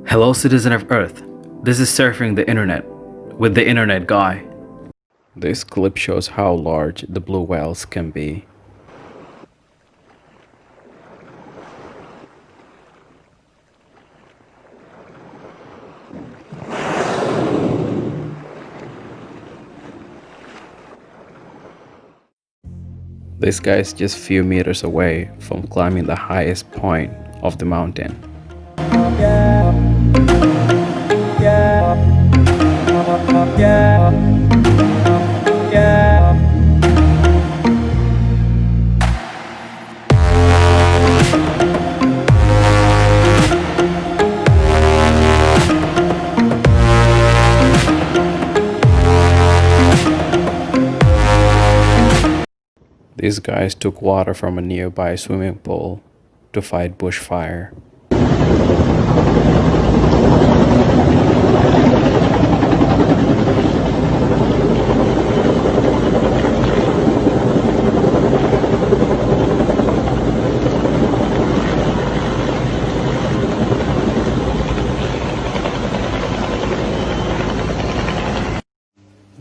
Hello, citizen of Earth. This is Surfing the Internet with the Internet Guy. This clip shows how large the blue whales can be. This guy is just few meters away from climbing the highest point of the mountain. These guys took water from a nearby swimming pool to fight bushfire.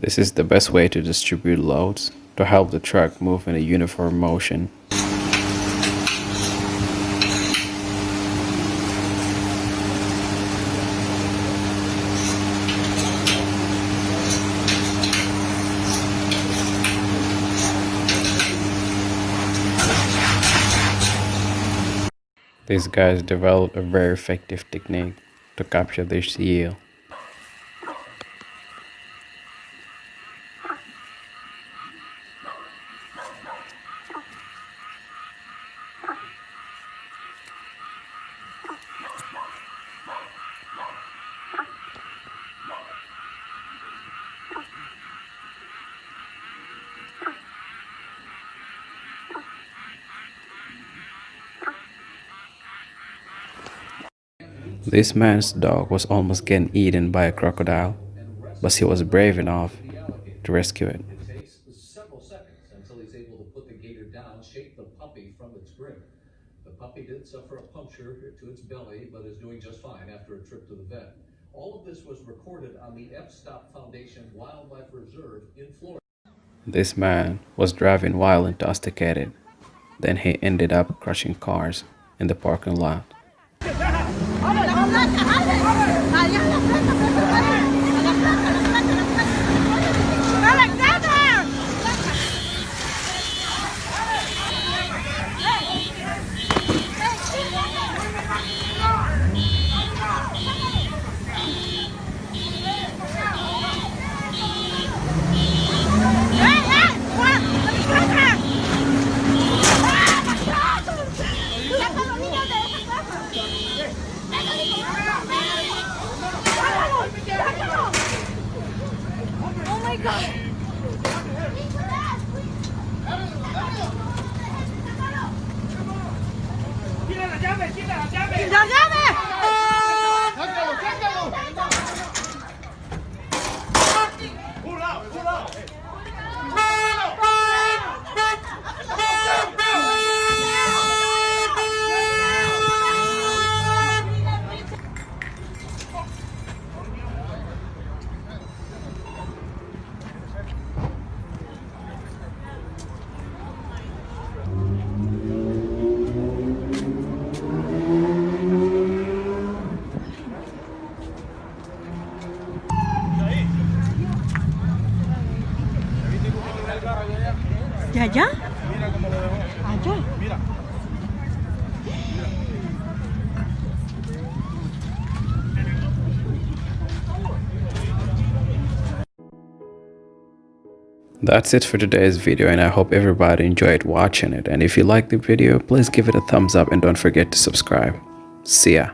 This is the best way to distribute loads to help the truck move in a uniform motion. These guys developed a very effective technique to capture this eel. This man's dog was almost getting eaten by a crocodile, but he was brave enough to rescue it. Takes several seconds until he's able to put the gator down, shake the puppy from its grip. The puppy did suffer a puncture to its belly, but is doing just fine after a trip to the vet. All of this was recorded on the F-Stop Foundation Wildlife Reserve in Florida. This man was driving while intoxicated. Then he ended up crushing cars in the parking lot. Oh my God! ¡La llave! ¡Sácalo, sácalo! ¡Jurado, jurado! ¿De allá? Mira cómo lo dejó. Allá. Mira. That's it for today's video, and I hope everybody enjoyed watching it. And if you liked the video, please give it a thumbs up and don't forget to subscribe. See ya.